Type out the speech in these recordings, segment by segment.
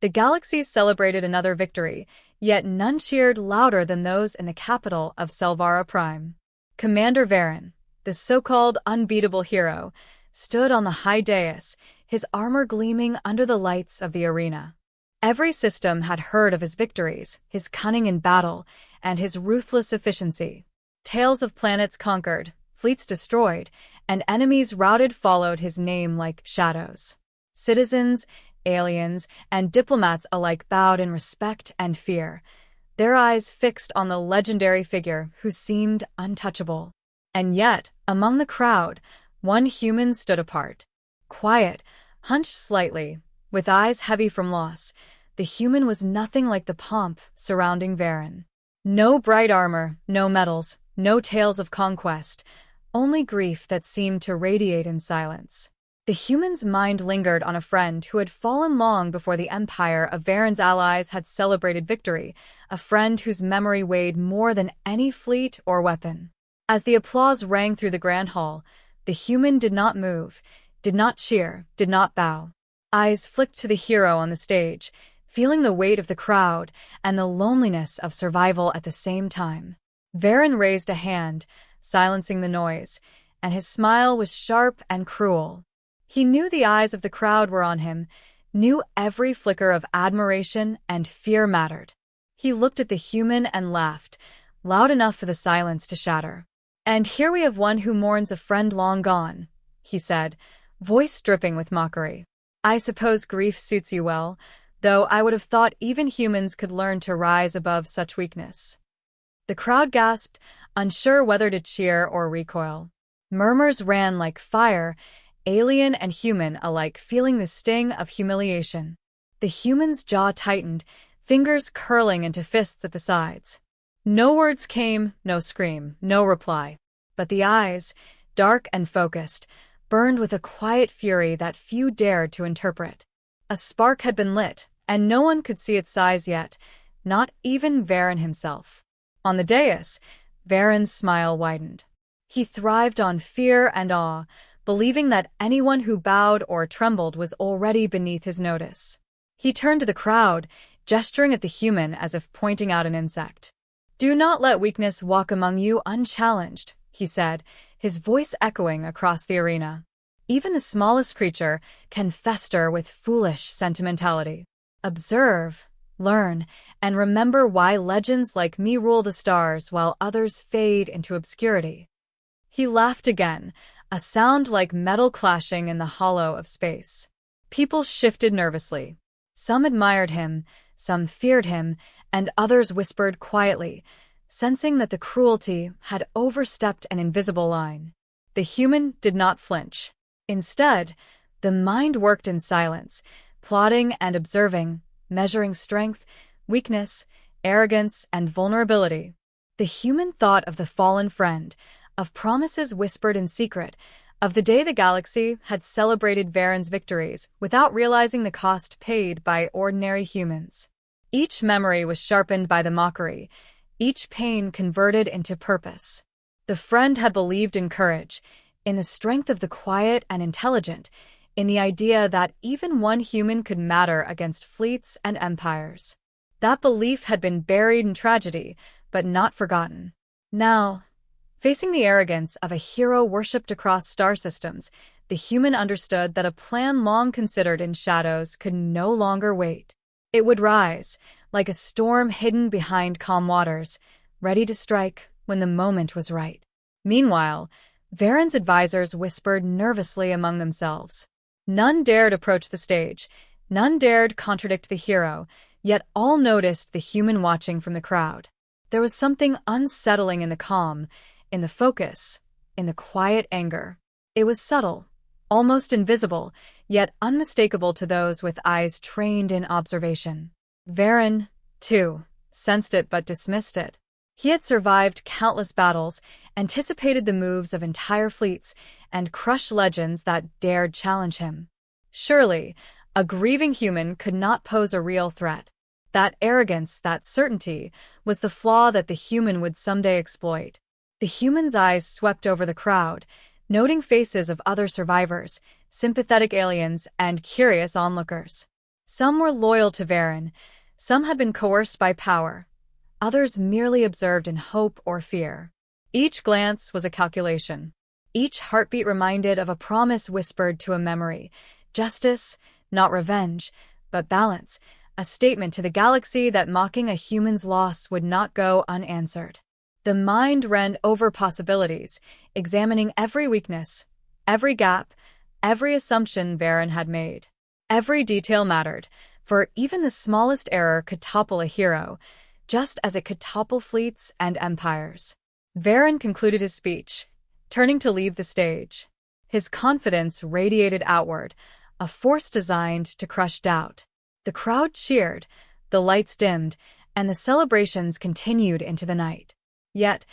The galaxies celebrated another victory, yet none cheered louder than those in the capital of Selvara Prime. Commander Varen, the so-called unbeatable hero, stood on the high dais, his armor gleaming under the lights of the arena. Every system had heard of his victories, his cunning in battle, and his ruthless efficiency. Tales of planets conquered, fleets destroyed, and enemies routed followed his name like shadows. Citizens, aliens, and diplomats alike bowed in respect and fear, their eyes fixed on the legendary figure who seemed untouchable. And yet, among the crowd, one human stood apart. Quiet, hunched slightly, with eyes heavy from loss, the human was nothing like the pomp surrounding Varen. No bright armor, no medals, no tales of conquest, only grief that seemed to radiate in silence. The human's mind lingered on a friend who had fallen long before the empire of Varen's allies had celebrated victory, a friend whose memory weighed more than any fleet or weapon. As the applause rang through the grand hall, the human did not move, did not cheer, did not bow. Eyes flicked to the hero on the stage, feeling the weight of the crowd and the loneliness of survival at the same time. Varen raised a hand, silencing the noise, and his smile was sharp and cruel. He knew the eyes of the crowd were on him, knew every flicker of admiration and fear mattered. He looked at the human and laughed, loud enough for the silence to shatter. "And here we have one who mourns a friend long gone," he said, voice dripping with mockery. "I suppose grief suits you well, though I would have thought even humans could learn to rise above such weakness." The crowd gasped, unsure whether to cheer or recoil. Murmurs ran like fire, alien and human alike feeling the sting of humiliation. The human's jaw tightened, fingers curling into fists at the sides. No words came, no scream, no reply. But the eyes, dark and focused, burned with a quiet fury that few dared to interpret. A spark had been lit, and no one could see its size yet, not even Varen himself. On the dais, Varen's smile widened. He thrived on fear and awe, believing that anyone who bowed or trembled was already beneath his notice. He turned to the crowd, gesturing at the human as if pointing out an insect. "Do not let weakness walk among you unchallenged," he said, his voice echoing across the arena. "Even the smallest creature can fester with foolish sentimentality. Observe, learn, and remember why legends like me rule the stars while others fade into obscurity." He laughed again, a sound like metal clashing in the hollow of space. People shifted nervously. Some admired him, some feared him, and others whispered quietly, sensing that the cruelty had overstepped an invisible line. The human did not flinch. Instead, the mind worked in silence, plotting and observing, measuring strength, weakness, arrogance, and vulnerability. The human thought of the fallen friend, of promises whispered in secret, of the day the galaxy had celebrated Varen's victories without realizing the cost paid by ordinary humans. Each memory was sharpened by the mockery, each pain converted into purpose. The friend had believed in courage, in the strength of the quiet and intelligent, in the idea that even one human could matter against fleets and empires. That belief had been buried in tragedy, but not forgotten. Now, facing the arrogance of a hero worshipped across star systems, the human understood that a plan long considered in shadows could no longer wait. It would rise, like a storm hidden behind calm waters, ready to strike when the moment was right. Meanwhile, Varen's advisors whispered nervously among themselves. None dared approach the stage, none dared contradict the hero, yet all noticed the human watching from the crowd. There was something unsettling in the calm, in the focus, in the quiet anger. It was subtle, almost invisible, yet unmistakable to those with eyes trained in observation. Varen, too, sensed it but dismissed it. He had survived countless battles, anticipated the moves of entire fleets, and crushed legends that dared challenge him. Surely, a grieving human could not pose a real threat. That arrogance, that certainty, was the flaw that the human would someday exploit. The human's eyes swept over the crowd, noting faces of other survivors, sympathetic aliens, and curious onlookers. Some were loyal to Varen, some had been coerced by power, others merely observed in hope or fear. Each glance was a calculation. Each heartbeat reminded of a promise whispered to a memory. Justice, not revenge, but balance, a statement to the galaxy that mocking a human's loss would not go unanswered. The mind ran over possibilities, examining every weakness, every gap, every assumption Varen had made. Every detail mattered, for even the smallest error could topple a hero, just as it could topple fleets and empires. Varen concluded his speech, turning to leave the stage. His confidence radiated outward, a force designed to crush doubt. The crowd cheered, the lights dimmed, and the celebrations continued into the night. Yet,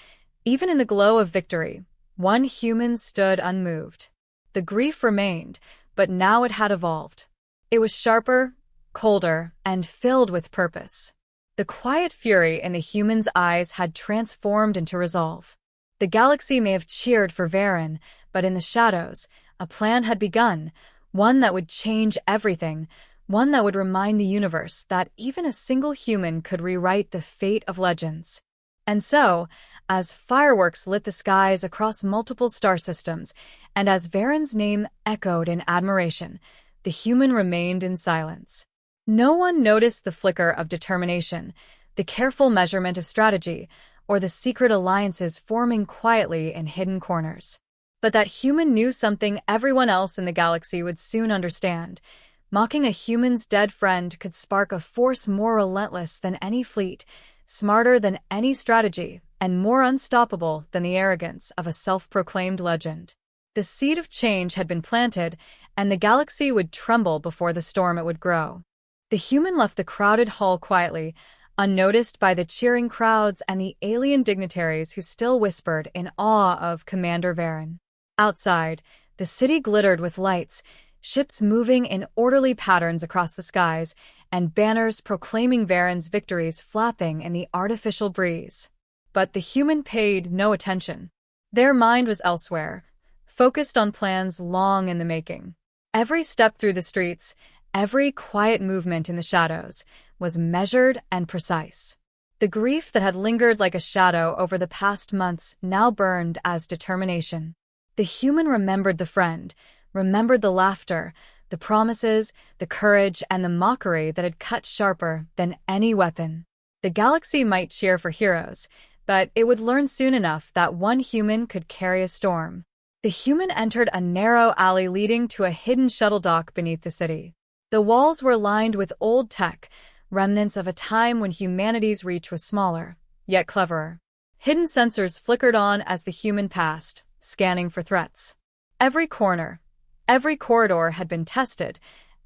even in the glow of victory, one human stood unmoved. The grief remained, but now it had evolved. It was sharper, colder, and filled with purpose. The quiet fury in the human's eyes had transformed into resolve. The galaxy may have cheered for Varen, but in the shadows, a plan had begun, one that would change everything, one that would remind the universe that even a single human could rewrite the fate of legends. And so, as fireworks lit the skies across multiple star systems, and as Varen's name echoed in admiration, the human remained in silence. No one noticed the flicker of determination, the careful measurement of strategy, or the secret alliances forming quietly in hidden corners. But that human knew something everyone else in the galaxy would soon understand. Mocking a human's dead friend could spark a force more relentless than any fleet, smarter than any strategy, and more unstoppable than the arrogance of a self-proclaimed legend. The seed of change had been planted, and the galaxy would tremble before the storm it would grow. The human left the crowded hall quietly, unnoticed by the cheering crowds and the alien dignitaries who still whispered in awe of Commander Varen. Outside, the city glittered with lights, ships moving in orderly patterns across the skies, and banners proclaiming Varen's victories flapping in the artificial breeze. But the human paid no attention. Their mind was elsewhere, focused on plans long in the making. Every step through the streets, every quiet movement in the shadows, was measured and precise. The grief that had lingered like a shadow over the past months now burned as determination. The human remembered the friend, remembered the laughter, the promises, the courage, and the mockery that had cut sharper than any weapon. The galaxy might cheer for heroes, but it would learn soon enough that one human could carry a storm. The human entered a narrow alley leading to a hidden shuttle dock beneath the city. The walls were lined with old tech, remnants of a time when humanity's reach was smaller, yet cleverer. Hidden sensors flickered on as the human passed, scanning for threats. Every corner, every corridor had been tested,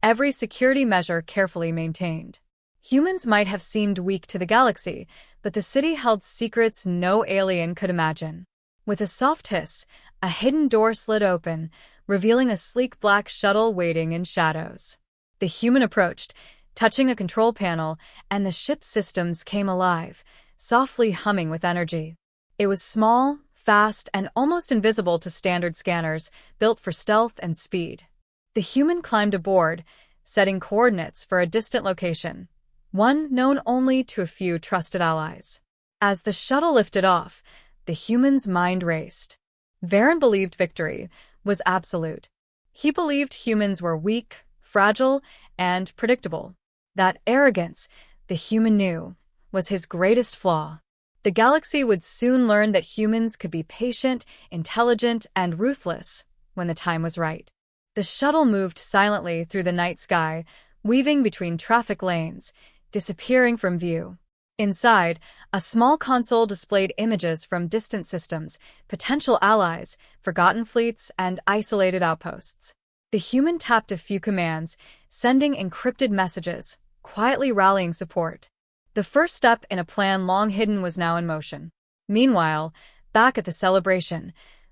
every security measure carefully maintained. Humans might have seemed weak to the galaxy, but the city held secrets no alien could imagine. With a soft hiss, a hidden door slid open, revealing a sleek black shuttle waiting in shadows. The human approached, touching a control panel, and the ship's systems came alive, softly humming with energy. It was small, fast, and almost invisible to standard scanners, built for stealth and speed. The human climbed aboard, setting coordinates for a distant location, one known only to a few trusted allies. As the shuttle lifted off, the human's mind raced. Varen believed victory was absolute. He believed humans were weak, fragile, and predictable. That arrogance, the human knew, was his greatest flaw. The galaxy would soon learn that humans could be patient, intelligent, and ruthless when the time was right. The shuttle moved silently through the night sky, weaving between traffic lanes, disappearing from view. Inside, a small console displayed images from distant systems, potential allies, forgotten fleets, and isolated outposts. The human tapped a few commands, sending encrypted messages, quietly rallying support. The first step in a plan long hidden was now in motion. Meanwhile, back at the celebration,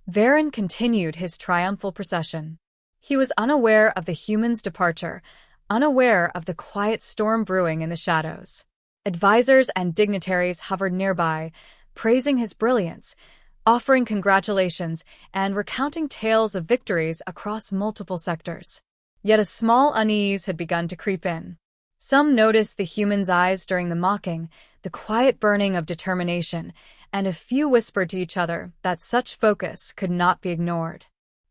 Varen continued his triumphal procession. He was unaware of the human's departure, unaware of the quiet storm brewing in the shadows. Advisors and dignitaries hovered nearby, praising his brilliance, offering congratulations, and recounting tales of victories across multiple sectors. Yet a small unease had begun to creep in. Some noticed the humans' eyes during the mocking, the quiet burning of determination, and a few whispered to each other that such focus could not be ignored.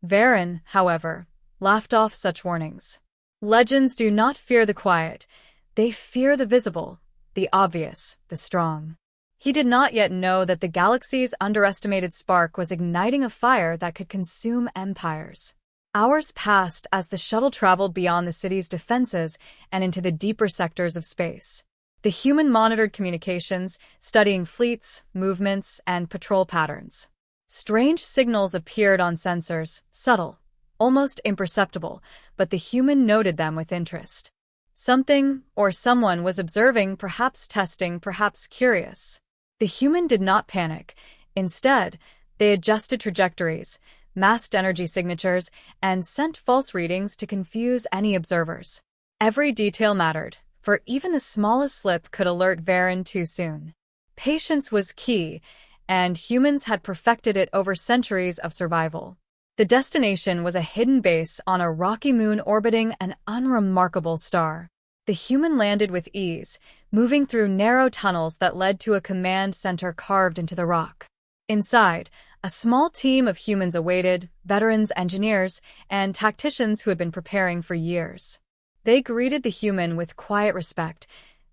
Varen, however, laughed off such warnings. Legends do not fear the quiet, they fear the visible, the obvious, the strong. He did not yet know that the galaxy's underestimated spark was igniting a fire that could consume empires. Hours passed as the shuttle traveled beyond the city's defenses and into the deeper sectors of space. The human monitored communications, studying fleets, movements, and patrol patterns. Strange signals appeared on sensors, subtle, almost imperceptible, but the human noted them with interest. Something or someone was observing, perhaps testing, perhaps curious. The human did not panic. Instead, they adjusted trajectories, masked energy signatures, and sent false readings to confuse any observers. Every detail mattered, for even the smallest slip could alert Varen too soon. Patience was key, and humans had perfected it over centuries of survival. The destination was a hidden base on a rocky moon orbiting an unremarkable star. The human landed with ease, moving through narrow tunnels that led to a command center carved into the rock. Inside, a small team of humans awaited, veterans, engineers, and tacticians who had been preparing for years. They greeted the human with quiet respect,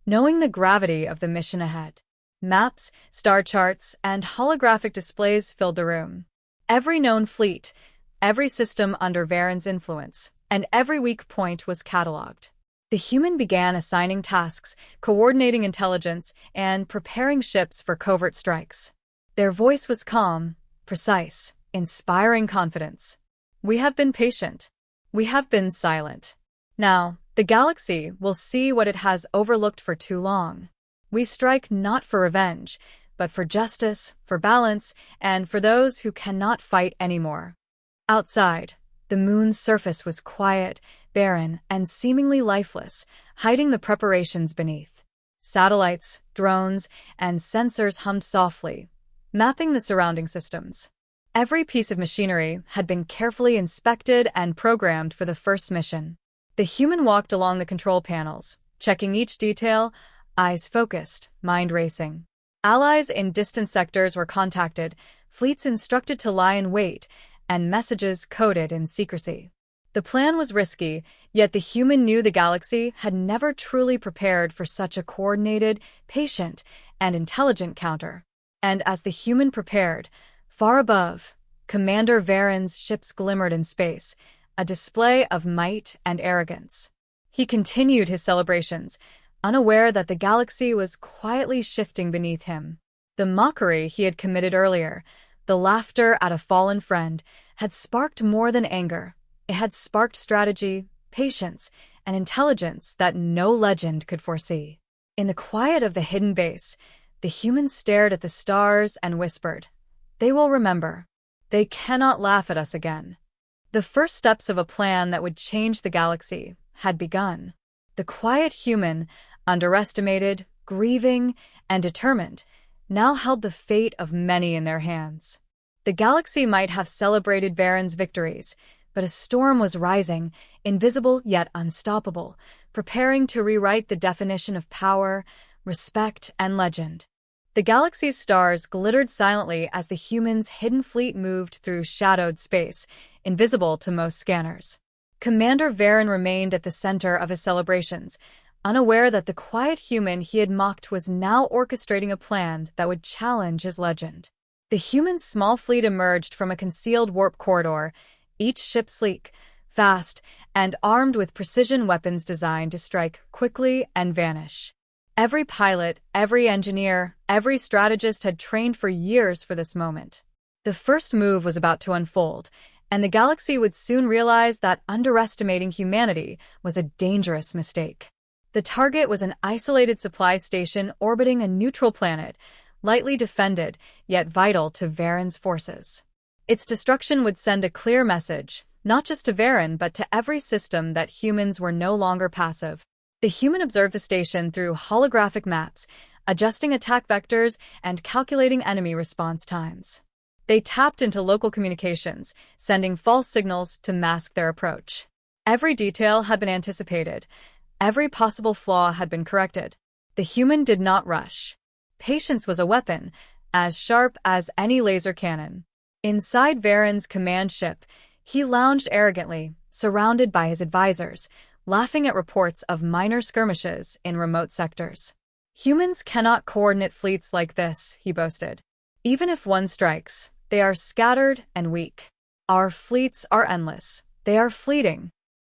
knowing the gravity of the mission ahead. Maps, star charts, and holographic displays filled the room. Every known fleet, every system under Varen's influence, and every weak point was catalogued. The human began assigning tasks, coordinating intelligence, and preparing ships for covert strikes. Their voice was calm, precise, inspiring confidence. We have been patient. We have been silent. Now, the galaxy will see what it has overlooked for too long. We strike not for revenge, but for justice, for balance, and for those who cannot fight anymore. Outside, the moon's surface was quiet, barren, and seemingly lifeless, hiding the preparations beneath. Satellites, drones, and sensors hummed softly, mapping the surrounding systems. Every piece of machinery had been carefully inspected and programmed for the first mission. The human walked along the control panels, checking each detail, eyes focused, mind racing. Allies in distant sectors were contacted, fleets instructed to lie in wait, and messages coded in secrecy. The plan was risky, yet the human knew the galaxy had never truly prepared for such a coordinated, patient, and intelligent counter. And as the human prepared, far above, Commander Varen's ships glimmered in space, a display of might and arrogance. He continued his celebrations, unaware that the galaxy was quietly shifting beneath him. The mockery he had committed earlier, the laughter at a fallen friend, had sparked more than anger. It had sparked strategy, patience, and intelligence that no legend could foresee. In the quiet of the hidden base, the humans stared at the stars and whispered, "They will remember. They cannot laugh at us again." The first steps of a plan that would change the galaxy had begun. The quiet human, underestimated, grieving, and determined, now held the fate of many in their hands. The galaxy might have celebrated Varen's victories, but a storm was rising, invisible yet unstoppable, preparing to rewrite the definition of power, respect, and legend. The galaxy's stars glittered silently as the humans' hidden fleet moved through shadowed space, invisible to most scanners. Commander Varen remained at the center of his celebrations, unaware that the quiet human he had mocked was now orchestrating a plan that would challenge his legend. The human's small fleet emerged from a concealed warp corridor, each ship sleek, fast, and armed with precision weapons designed to strike quickly and vanish. Every pilot, every engineer, every strategist had trained for years for this moment. The first move was about to unfold, and the galaxy would soon realize that underestimating humanity was a dangerous mistake. The target was an isolated supply station orbiting a neutral planet, lightly defended, yet vital to Varen's forces. Its destruction would send a clear message, not just to Varen but to every system, that humans were no longer passive. The human observed the station through holographic maps, adjusting attack vectors and calculating enemy response times. They tapped into local communications, sending false signals to mask their approach. Every detail had been anticipated. Every possible flaw had been corrected. The human did not rush. Patience was a weapon, as sharp as any laser cannon. Inside Varen's command ship, he lounged arrogantly, surrounded by his advisors, laughing at reports of minor skirmishes in remote sectors. Humans cannot coordinate fleets like this, he boasted. Even if one strikes, they are scattered and weak. Our fleets are endless. They are fleeting.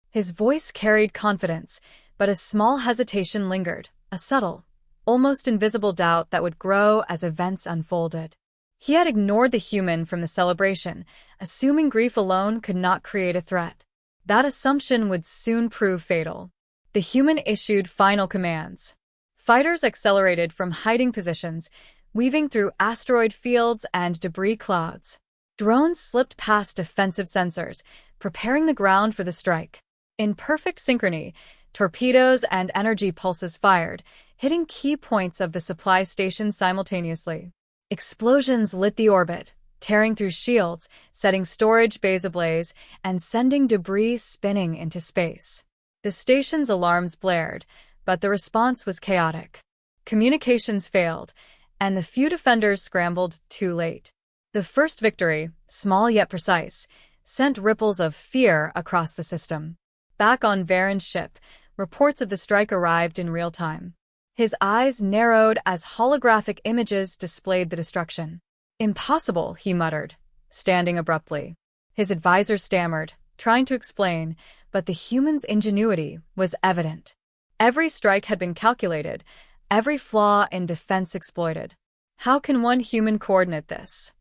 His voice carried confidence, but a small hesitation lingered, a subtle, almost invisible doubt that would grow as events unfolded. He had ignored the human from the celebration, assuming grief alone could not create a threat. That assumption would soon prove fatal. The human issued final commands. Fighters accelerated from hiding positions, weaving through asteroid fields and debris clouds. Drones slipped past defensive sensors, preparing the ground for the strike. In perfect synchrony, torpedoes and energy pulses fired, hitting key points of the supply station simultaneously. Explosions lit the orbit, tearing through shields, setting storage bays ablaze, and sending debris spinning into space. The station's alarms blared, but the response was chaotic. Communications failed, and the few defenders scrambled too late. The first victory, small yet precise, sent ripples of fear across the system. Back on Varen's ship, reports of the strike arrived in real time. His eyes narrowed as holographic images displayed the destruction. "Impossible," he muttered, standing abruptly. His advisor stammered, trying to explain, but the human's ingenuity was evident. Every strike had been calculated, every flaw in defense exploited. How can one human coordinate this?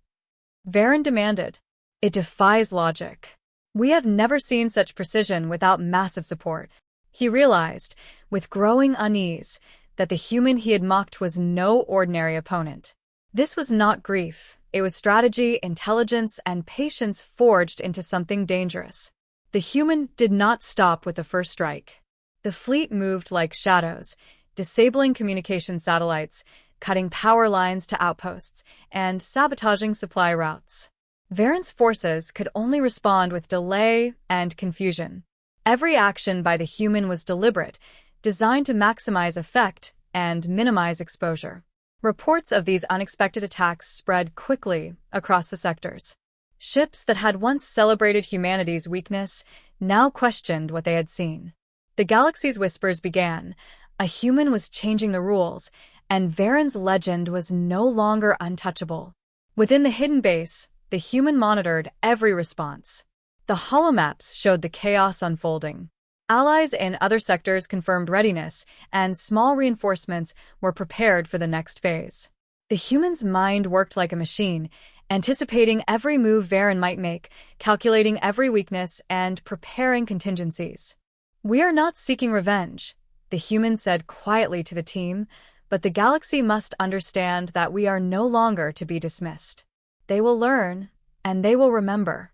Varen demanded. It defies logic. We have never seen such precision without massive support. He realized, with growing unease, that the human he had mocked was no ordinary opponent. This was not grief. It was strategy, intelligence, and patience forged into something dangerous. The human did not stop with the first strike. The fleet moved like shadows, disabling communication satellites, cutting power lines to outposts, and sabotaging supply routes. Varen's forces could only respond with delay and confusion. Every action by the human was deliberate, designed to maximize effect and minimize exposure. Reports of these unexpected attacks spread quickly across the sectors. Ships that had once celebrated humanity's weakness now questioned what they had seen. The galaxy's whispers began. A human was changing the rules, and Varen's legend was no longer untouchable. Within the hidden base, the human monitored every response. The holomaps showed the chaos unfolding. Allies in other sectors confirmed readiness, and small reinforcements were prepared for the next phase. The human's mind worked like a machine, anticipating every move Varen might make, calculating every weakness, and preparing contingencies. "We are not seeking revenge," the human said quietly to the team, "but the galaxy must understand that we are no longer to be dismissed. They will learn, and they will remember."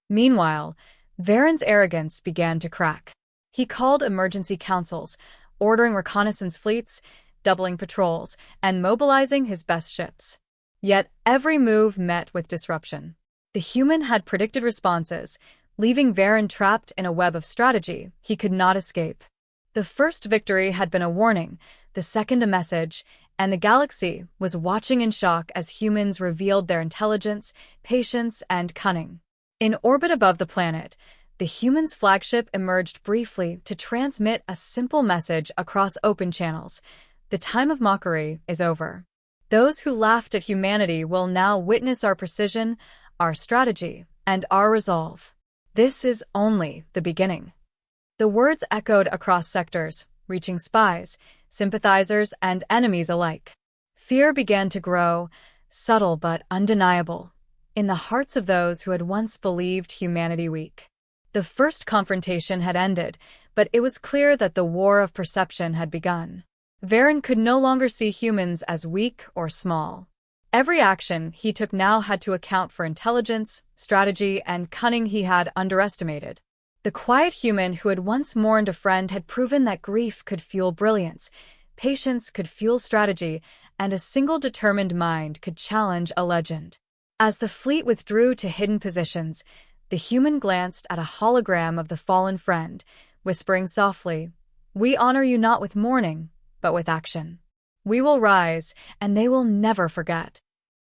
Meanwhile, Varen's arrogance began to crack. He called emergency councils, ordering reconnaissance fleets, doubling patrols, and mobilizing his best ships. Yet every move met with disruption. The human had predicted responses, leaving Varen trapped in a web of strategy he could not escape. The first victory had been a warning, the second a message, and the galaxy was watching in shock as humans revealed their intelligence, patience, and cunning. In orbit above the planet, the human's flagship emerged briefly to transmit a simple message across open channels. The time of mockery is over. Those who laughed at humanity will now witness our precision, our strategy, and our resolve. This is only the beginning. The words echoed across sectors, reaching spies, sympathizers, and enemies alike. Fear began to grow, subtle but undeniable, in the hearts of those who had once believed humanity weak. The first confrontation had ended, but it was clear that the war of perception had begun. Varen could no longer see humans as weak or small. Every action he took now had to account for intelligence, strategy, and cunning he had underestimated. The quiet human who had once mourned a friend had proven that grief could fuel brilliance, patience could fuel strategy, and a single determined mind could challenge a legend. As the fleet withdrew to hidden positions, the human glanced at a hologram of the fallen friend, whispering softly, We honor you not with mourning, but with action. We will rise, and they will never forget."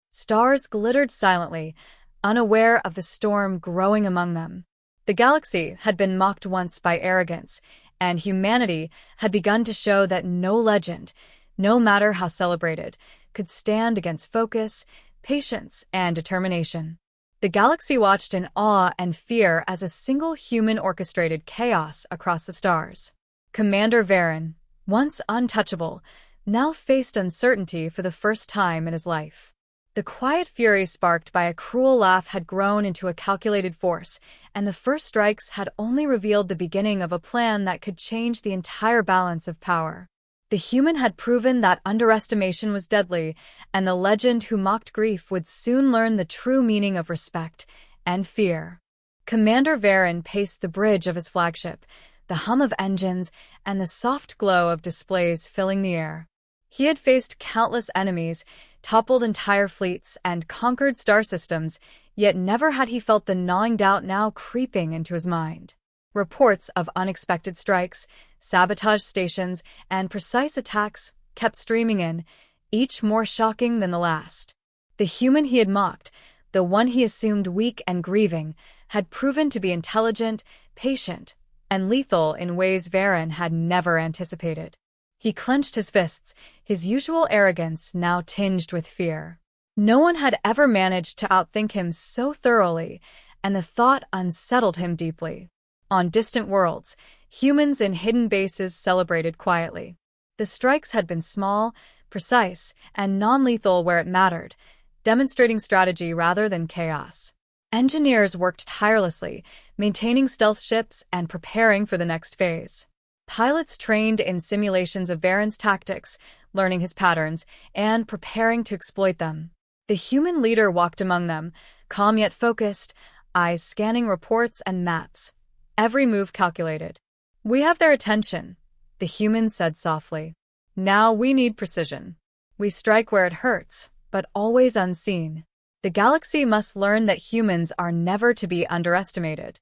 Stars glittered silently, unaware of the storm growing among them. The galaxy had been mocked once by arrogance, and humanity had begun to show that no legend, no matter how celebrated, could stand against focus, patience, and determination. The galaxy watched in awe and fear as a single human orchestrated chaos across the stars. Commander Varen, once untouchable, now faced uncertainty for the first time in his life. The quiet fury sparked by a cruel laugh had grown into a calculated force, and the first strikes had only revealed the beginning of a plan that could change the entire balance of power. The human had proven that underestimation was deadly, and the legend who mocked grief would soon learn the true meaning of respect and fear. Commander Varen paced the bridge of his flagship, the hum of engines and the soft glow of displays filling the air. He had faced countless enemies, toppled entire fleets, and conquered star systems, yet never had he felt the gnawing doubt now creeping into his mind. Reports of unexpected strikes, sabotage stations, and precise attacks kept streaming in, each more shocking than the last. The human he had mocked, the one he assumed weak and grieving, had proven to be intelligent, patient, and lethal in ways Varen had never anticipated. He clenched his fists, his usual arrogance now tinged with fear. No one had ever managed to outthink him so thoroughly, and the thought unsettled him deeply. On distant worlds, humans in hidden bases celebrated quietly. The strikes had been small, precise, and non-lethal where it mattered, demonstrating strategy rather than chaos. Engineers worked tirelessly, maintaining stealth ships and preparing for the next phase. Pilots trained in simulations of Varen's tactics, learning his patterns, and preparing to exploit them. The human leader walked among them, calm yet focused, eyes scanning reports and maps. Every move calculated. "We have their attention," the human said softly. "Now we need precision. We strike where it hurts, but always unseen. The galaxy must learn that humans are never to be underestimated."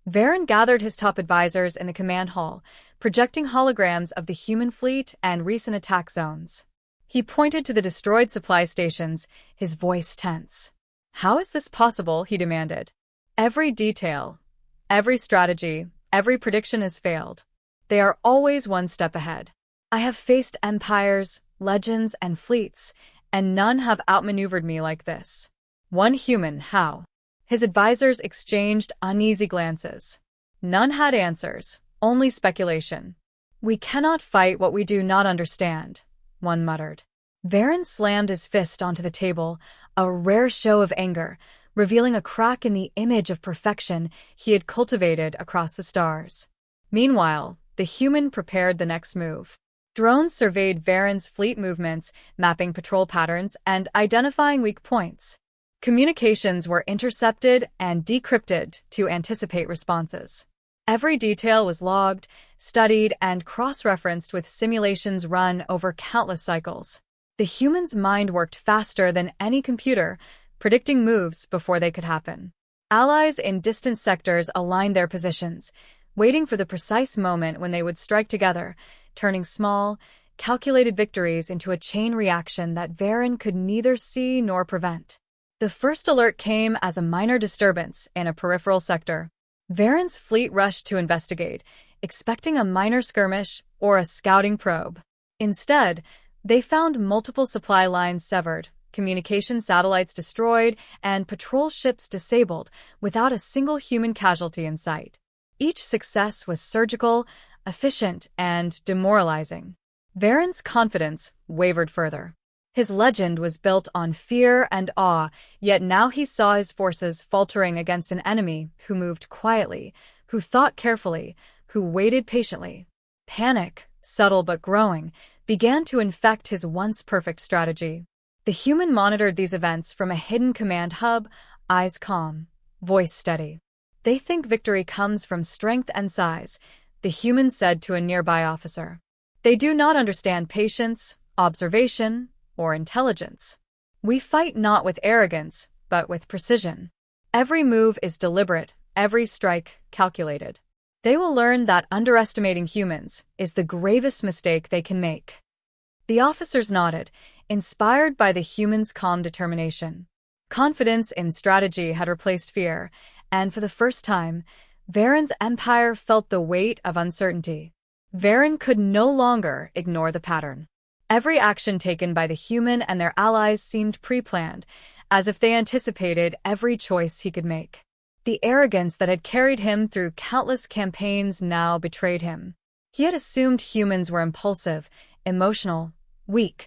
Varen gathered his top advisors in the command hall, projecting holograms of the human fleet and recent attack zones. He pointed to the destroyed supply stations, his voice tense. "How is this possible?" he demanded. "Every detail, every strategy, every prediction has failed. They are always one step ahead. I have faced empires, legends, and fleets, and none have outmaneuvered me like this." One human, how? His advisors exchanged uneasy glances. None had answers, only speculation. "We cannot fight what we do not understand," one muttered. Varen slammed his fist onto the table, a rare show of anger, revealing a crack in the image of perfection he had cultivated across the stars. Meanwhile, the human prepared the next move. Drones surveyed Varen's fleet movements, mapping patrol patterns and identifying weak points. Communications were intercepted and decrypted to anticipate responses. Every detail was logged, studied, and cross-referenced with simulations run over countless cycles. The human's mind worked faster than any computer, predicting moves before they could happen. Allies in distant sectors aligned their positions, waiting for the precise moment when they would strike together, turning small, calculated victories into a chain reaction that Varen could neither see nor prevent. The first alert came as a minor disturbance in a peripheral sector. Varen's fleet rushed to investigate, expecting a minor skirmish or a scouting probe. Instead, they found multiple supply lines severed, communication satellites destroyed, and patrol ships disabled without a single human casualty in sight. Each success was surgical, efficient, and demoralizing. Varen's confidence wavered further. His legend was built on fear and awe, yet now he saw his forces faltering against an enemy who moved quietly, who thought carefully, who waited patiently. Panic, subtle but growing, began to infect his once perfect strategy. The human monitored these events from a hidden command hub, eyes calm, voice steady. "They think victory comes from strength and size," the human said to a nearby officer. "They do not understand patience, observation, or intelligence. We fight not with arrogance, but with precision. Every move is deliberate, every strike calculated." They will learn that underestimating humans is the gravest mistake they can make. The officers nodded, inspired by the humans' calm determination. Confidence in strategy had replaced fear, and for the first time, Varen's empire felt the weight of uncertainty. Varen could no longer ignore the pattern. Every action taken by the human and their allies seemed pre-planned, as if they anticipated every choice he could make. The arrogance that had carried him through countless campaigns now betrayed him. He had assumed humans were impulsive, emotional, weak,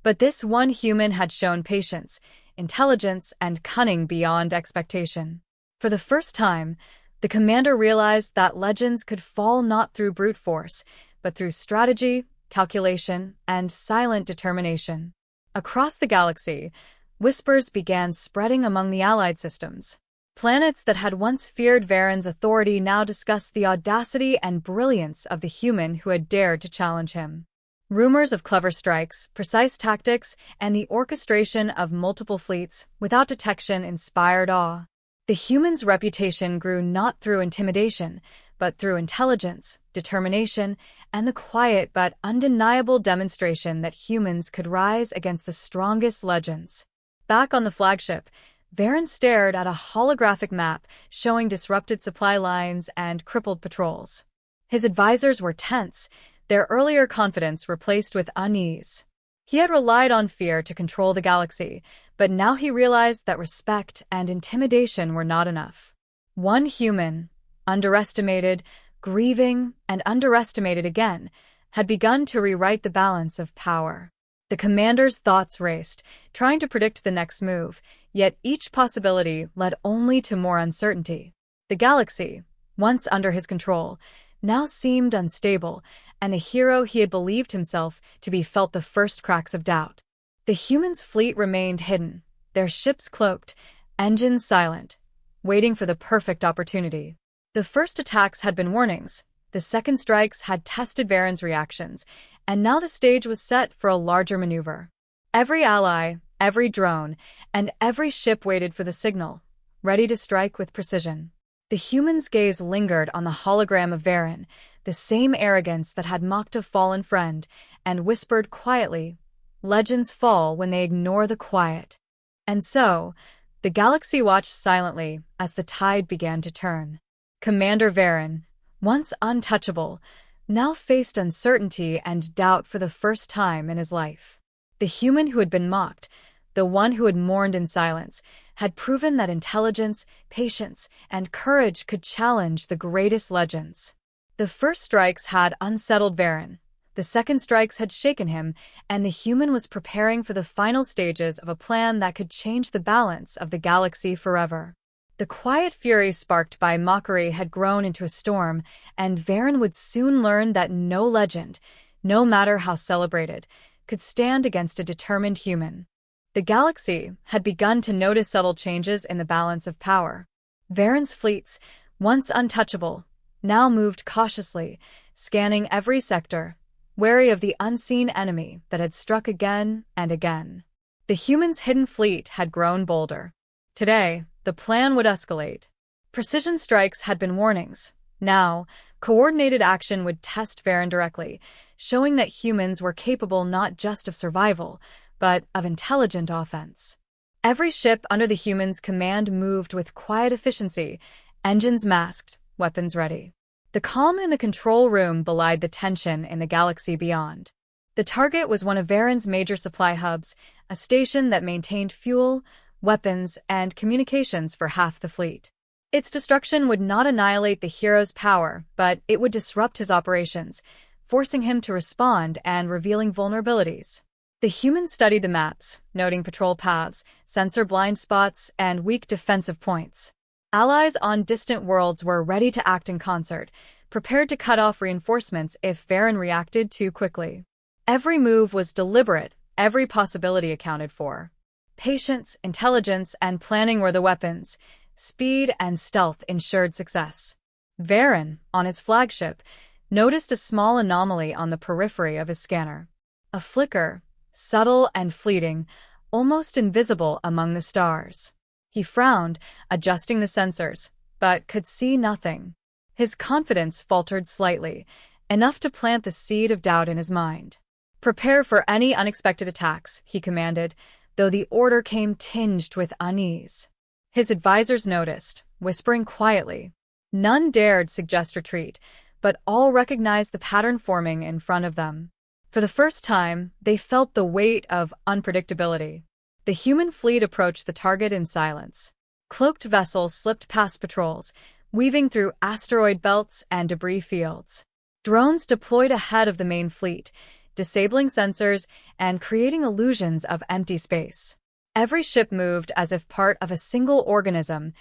but this one human had shown patience, intelligence, and cunning beyond expectation. For the first time, the commander realized that legends could fall not through brute force, but through strategy, calculation, and silent determination. Across the galaxy, whispers began spreading among the allied systems. Planets that had once feared Varen's authority now discussed the audacity and brilliance of the human who had dared to challenge him. Rumors of clever strikes, precise tactics, and the orchestration of multiple fleets without detection inspired awe. The human's reputation grew not through intimidation, but through intelligence, determination, and the quiet but undeniable demonstration that humans could rise against the strongest legends. Back on the flagship, Varen stared at a holographic map showing disrupted supply lines and crippled patrols. His advisors were tense, their earlier confidence replaced with unease. He had relied on fear to control the galaxy, but now he realized that respect and intimidation were not enough. One human, underestimated, grieving, and underestimated again, had begun to rewrite the balance of power. The commander's thoughts raced, trying to predict the next move, yet each possibility led only to more uncertainty. The galaxy, once under his control, now seemed unstable, and the hero he had believed himself to be felt the first cracks of doubt. The humans' fleet remained hidden, their ships cloaked, engines silent, waiting for the perfect opportunity. The first attacks had been warnings, the second strikes had tested Varen's reactions, and now the stage was set for a larger maneuver. Every ally, every drone, and every ship waited for the signal, ready to strike with precision. The human's gaze lingered on the hologram of Varen, the same arrogance that had mocked a fallen friend, and whispered quietly, "Legends fall when they ignore the quiet." And so, the galaxy watched silently as the tide began to turn. Commander Varen, once untouchable, now faced uncertainty and doubt for the first time in his life. The human who had been mocked, the one who had mourned in silence, had proven that intelligence, patience, and courage could challenge the greatest legends. The first strikes had unsettled Varen, the second strikes had shaken him, and the human was preparing for the final stages of a plan that could change the balance of the galaxy forever. The quiet fury sparked by mockery had grown into a storm, and Varen would soon learn that no legend, no matter how celebrated, could stand against a determined human. The galaxy had begun to notice subtle changes in the balance of power. Varen's fleets, once untouchable, now moved cautiously, scanning every sector, wary of the unseen enemy that had struck again and again. The human's hidden fleet had grown bolder. Today, the plan would escalate. Precision strikes had been warnings. Now, coordinated action would test Varen directly, showing that humans were capable not just of survival, but of intelligent offense. Every ship under the humans' command moved with quiet efficiency, engines masked, weapons ready. The calm in the control room belied the tension in the galaxy beyond. The target was one of Varen's major supply hubs, a station that maintained fuel, weapons, and communications for half the fleet. Its destruction would not annihilate the hero's power, but it would disrupt his operations, forcing him to respond and revealing vulnerabilities. The humans studied the maps, noting patrol paths, sensor blind spots, and weak defensive points. Allies on distant worlds were ready to act in concert, prepared to cut off reinforcements if Varen reacted too quickly. Every move was deliberate, every possibility accounted for. Patience, intelligence, and planning were the weapons. Speed and stealth ensured success. Varen, on his flagship, noticed a small anomaly on the periphery of his scanner. A flicker, subtle and fleeting, almost invisible among the stars. He frowned, adjusting the sensors, but could see nothing. His confidence faltered slightly, enough to plant the seed of doubt in his mind. "Prepare for any unexpected attacks," he commanded, though the order came tinged with unease. His advisors noticed, whispering quietly. None dared suggest retreat, but all recognized the pattern forming in front of them. For the first time, they felt the weight of unpredictability. The human fleet approached the target in silence. Cloaked vessels slipped past patrols, weaving through asteroid belts and debris fields. Drones deployed ahead of the main fleet, disabling sensors and creating illusions of empty space. Every ship moved as if part of a single organism,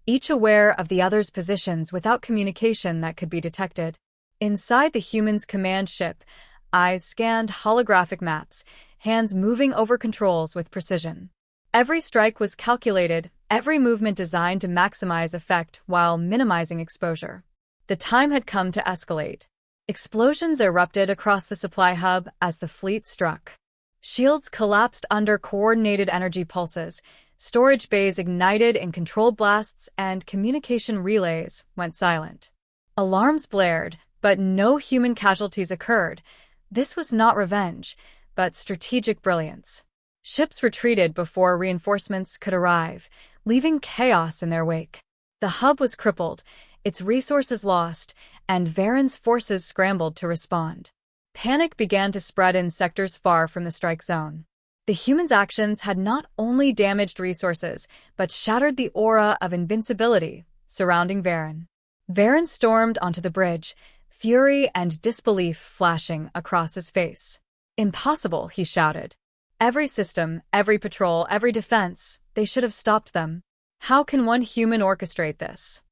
each aware of the other's positions without communication that could be detected. Inside the human's command ship, eyes scanned holographic maps, hands moving over controls with precision. Every strike was calculated, every movement designed to maximize effect while minimizing exposure. The time had come to escalate. Explosions erupted across the supply hub as the fleet struck. Shields collapsed under coordinated energy pulses, storage bays ignited in controlled blasts, and communication relays went silent. Alarms blared, but no human casualties occurred. This was not revenge, but strategic brilliance. Ships retreated before reinforcements could arrive, leaving chaos in their wake. The hub was crippled, its resources lost, and Varen's forces scrambled to respond. Panic began to spread in sectors far from the strike zone. The humans' actions had not only damaged resources, but shattered the aura of invincibility surrounding Varen. Varen stormed onto the bridge, fury and disbelief flashing across his face. "Impossible," he shouted. "Every system, every patrol, every defense, they should have stopped them. How can one human orchestrate this?"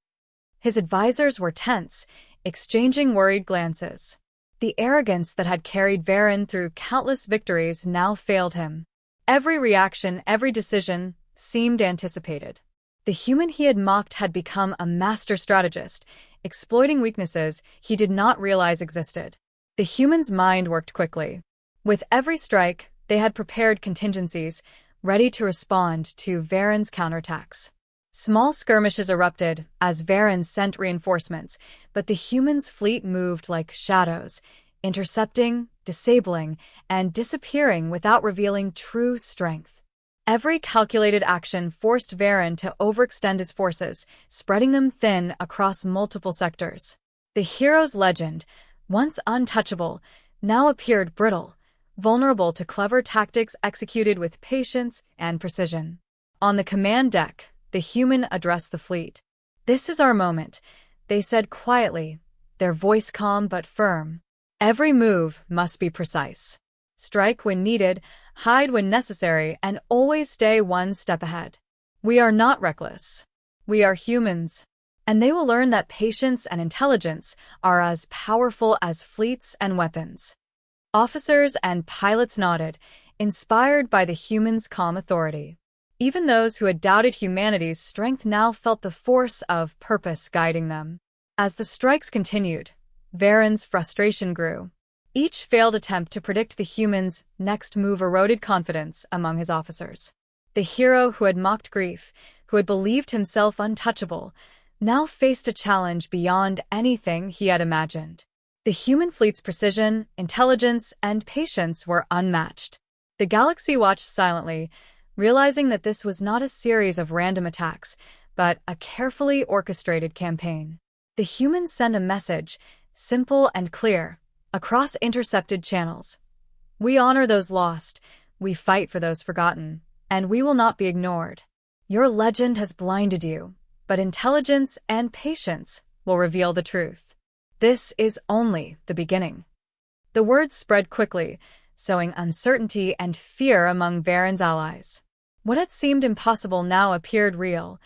His advisors were tense, exchanging worried glances. The arrogance that had carried Varen through countless victories now failed him. Every reaction, every decision, seemed anticipated. The human he had mocked had become a master strategist, exploiting weaknesses he did not realize existed. The human's mind worked quickly. With every strike, they had prepared contingencies, ready to respond to Varen's counterattacks. Small skirmishes erupted as Varen sent reinforcements, but the humans' fleet moved like shadows, intercepting, disabling, and disappearing without revealing true strength. Every calculated action forced Varen to overextend his forces, spreading them thin across multiple sectors. The hero's legend, once untouchable, now appeared brittle, vulnerable to clever tactics executed with patience and precision. On the command deck, the human addressed the fleet. "This is our moment," they said quietly, their voice calm but firm. "Every move must be precise. Strike when needed, hide when necessary, and always stay one step ahead. We are not reckless. We are humans." And they will learn that patience and intelligence are as powerful as fleets and weapons. Officers and pilots nodded, inspired by the humans' calm authority. Even those who had doubted humanity's strength now felt the force of purpose guiding them. As the strikes continued, Varen's frustration grew. Each failed attempt to predict the humans' next move eroded confidence among his officers. The hero who had mocked grief, who had believed himself untouchable, now faced a challenge beyond anything he had imagined. The human fleet's precision, intelligence, and patience were unmatched. The galaxy watched silently, realizing that this was not a series of random attacks, but a carefully orchestrated campaign. The humans sent a message, simple and clear, across intercepted channels. "We honor those lost, we fight for those forgotten, and we will not be ignored. Your legend has blinded you, but intelligence and patience will reveal the truth. This is only the beginning." The words spread quickly, sowing uncertainty and fear among Varen's allies. What had seemed impossible now appeared real.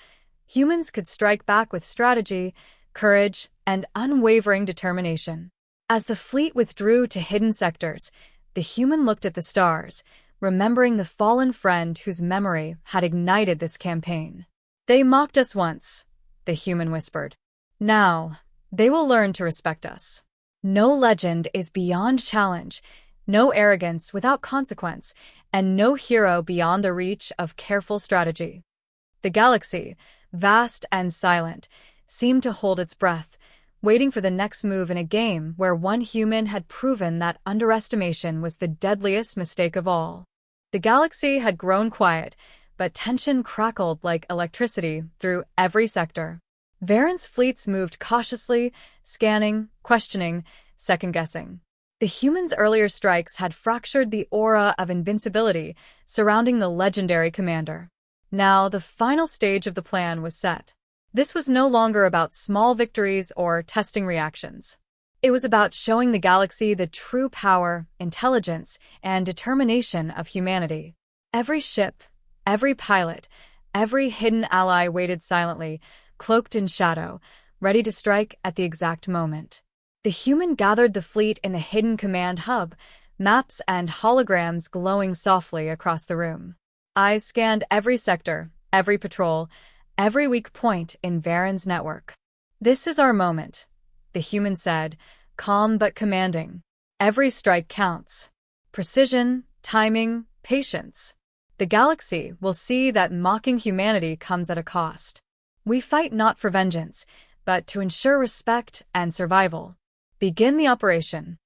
Humans could strike back with strategy, courage, and unwavering determination. As the fleet withdrew to hidden sectors, the human looked at the stars, remembering the fallen friend whose memory had ignited this campaign. "They mocked us once," the human whispered. "Now, they will learn to respect us. No legend is beyond challenge, no arrogance without consequence, and no hero beyond the reach of careful strategy." The galaxy, vast and silent, seemed to hold its breath, waiting for the next move in a game where one human had proven that underestimation was the deadliest mistake of all. The galaxy had grown quiet, but tension crackled like electricity through every sector. Varen's fleets moved cautiously, scanning, questioning, second-guessing. The humans' earlier strikes had fractured the aura of invincibility surrounding the legendary commander. Now, the final stage of the plan was set. This was no longer about small victories or testing reactions. It was about showing the galaxy the true power, intelligence, and determination of humanity. Every ship, every pilot, every hidden ally waited silently, cloaked in shadow, ready to strike at the exact moment. The human gathered the fleet in the hidden command hub, maps and holograms glowing softly across the room. Eyes scanned every sector, every patrol, every weak point in Varen's network. "This is our moment," the human said, calm but commanding. "Every strike counts. Precision, timing, patience. The galaxy will see that mocking humanity comes at a cost. We fight not for vengeance, but to ensure respect and survival. Begin the operation."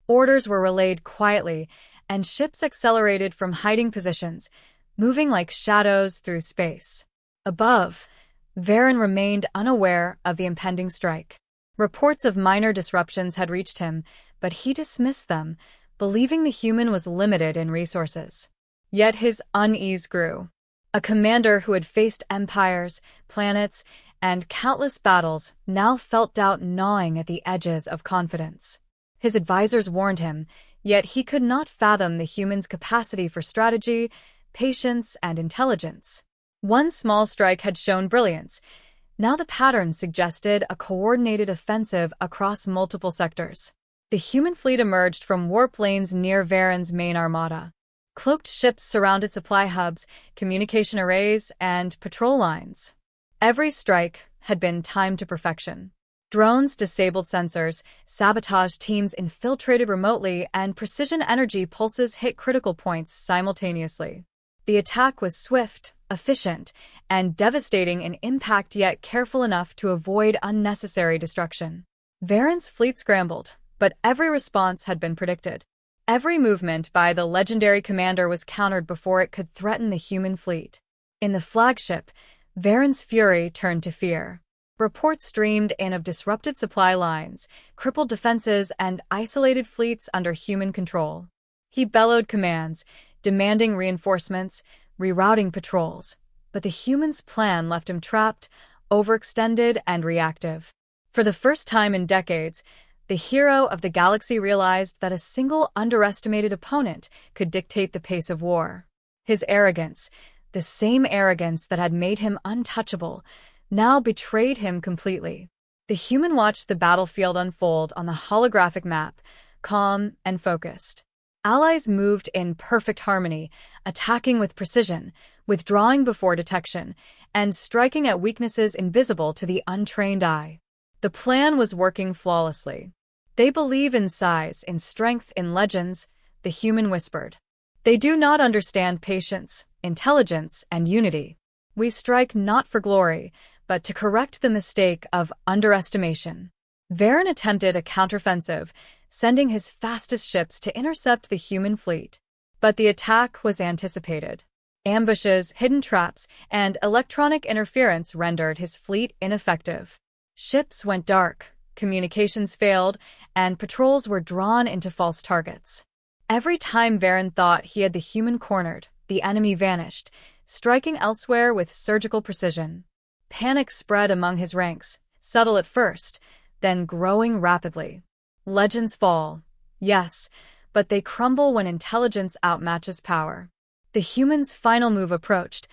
Orders were relayed quietly, and ships accelerated from hiding positions, moving like shadows through space. Above, Varen remained unaware of the impending strike. Reports of minor disruptions had reached him, but he dismissed them, believing the human was limited in resources. Yet his unease grew. A commander who had faced empires, planets, and countless battles now felt doubt gnawing at the edges of confidence. His advisors warned him, yet he could not fathom the human's capacity for strategy, patience, and intelligence. One small strike had shown brilliance. Now the pattern suggested a coordinated offensive across multiple sectors. The human fleet emerged from warp lanes near Varen's main armada. Cloaked ships surrounded supply hubs, communication arrays, and patrol lines. Every strike had been timed to perfection. Drones disabled sensors, sabotage teams infiltrated remotely, and precision energy pulses hit critical points simultaneously. The attack was swift, efficient, and devastating in impact, yet careful enough to avoid unnecessary destruction. Varen's fleet scrambled, but every response had been predicted. Every movement by the legendary commander was countered before it could threaten the human fleet. In the flagship, Varen's fury turned to fear. Reports streamed in of disrupted supply lines, crippled defenses, and isolated fleets under human control. He bellowed commands, demanding reinforcements, rerouting patrols, but the human's plan left him trapped, overextended, and reactive. For the first time in decades, the hero of the galaxy realized that a single underestimated opponent could dictate the pace of war. His arrogance, the same arrogance that had made him untouchable, now betrayed him completely. The human watched the battlefield unfold on the holographic map, calm and focused. Allies moved in perfect harmony, attacking with precision, withdrawing before detection, and striking at weaknesses invisible to the untrained eye. The plan was working flawlessly. "They believe in size, in strength, in legends," the human whispered. "They do not understand patience, intelligence, and unity. We strike not for glory, but to correct the mistake of underestimation." Varen attempted a counteroffensive, sending his fastest ships to intercept the human fleet. But the attack was anticipated. Ambushes, hidden traps, and electronic interference rendered his fleet ineffective. Ships went dark, communications failed, and patrols were drawn into false targets. Every time Varen thought he had the human cornered, the enemy vanished, striking elsewhere with surgical precision. Panic spread among his ranks, subtle at first, then growing rapidly. Legends fall, yes, but they crumble when intelligence outmatches power. The human's final move approached,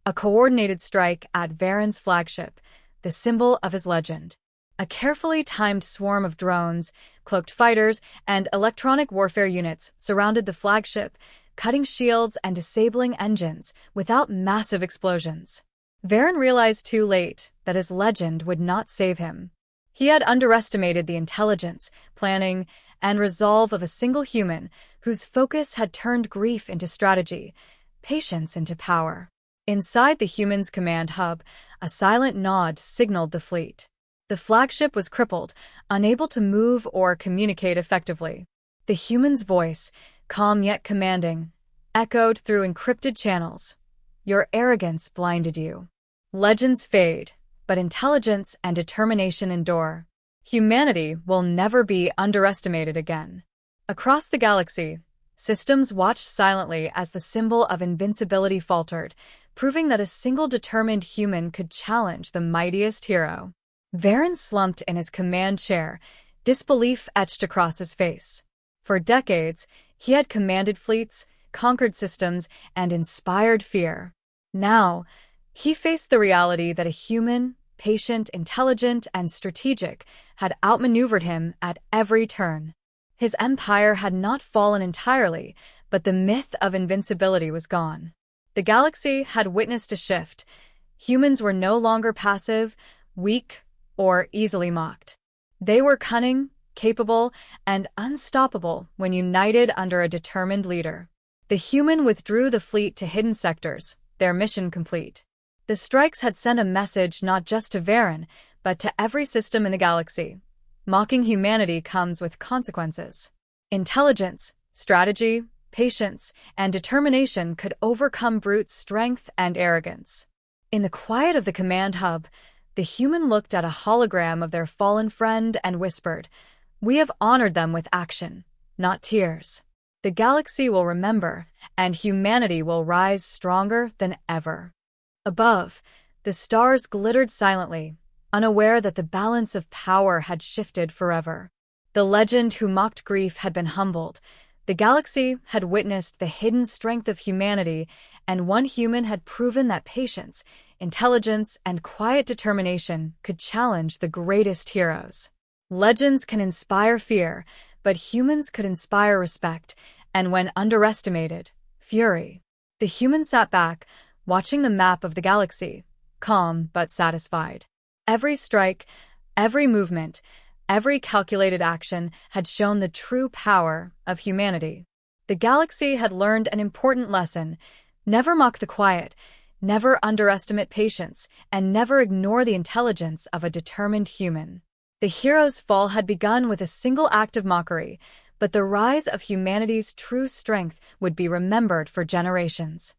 a coordinated strike at Varen's flagship, the symbol of his legend. A carefully timed swarm of drones, cloaked fighters, and electronic warfare units surrounded the flagship, cutting shields and disabling engines without massive explosions. Varen realized too late that his legend would not save him. He had underestimated the intelligence, planning, and resolve of a single human whose focus had turned grief into strategy, patience into power. Inside the human's command hub, a silent nod signaled the fleet. The flagship was crippled, unable to move or communicate effectively. The human's voice, calm yet commanding, echoed through encrypted channels. Your arrogance blinded you. Legends fade, but intelligence and determination endure. Humanity will never be underestimated again. Across the galaxy, systems watched silently as the symbol of invincibility faltered, proving that a single determined human could challenge the mightiest hero. Varen slumped in his command chair, disbelief etched across his face. For decades, he had commanded fleets, conquered systems, and inspired fear. Now, he faced the reality that a human, patient, intelligent, and strategic, had outmaneuvered him at every turn. His empire had not fallen entirely, but the myth of invincibility was gone. The galaxy had witnessed a shift. Humans were no longer passive, weak, or easily mocked. They were cunning, capable, and unstoppable when united under a determined leader. The human withdrew the fleet to hidden sectors, their mission complete. The strikes had sent a message not just to Varen, but to every system in the galaxy. Mocking humanity comes with consequences. Intelligence, strategy, patience, and determination could overcome brute strength and arrogance. In the quiet of the command hub, the human looked at a hologram of their fallen friend and whispered, "We have honored them with action, not tears." The galaxy will remember, and humanity will rise stronger than ever. Above, the stars glittered silently, unaware that the balance of power had shifted forever. The legend who mocked grief had been humbled. The galaxy had witnessed the hidden strength of humanity, and one human had proven that patience, intelligence, and quiet determination could challenge the greatest heroes. Legends can inspire fear, but humans could inspire respect, and when underestimated, fury. The human sat back, watching the map of the galaxy, calm but satisfied. Every strike, every movement, every calculated action had shown the true power of humanity. The galaxy had learned an important lesson: never mock the quiet, never underestimate patience, and never ignore the intelligence of a determined human. The hero's fall had begun with a single act of mockery, but the rise of humanity's true strength would be remembered for generations.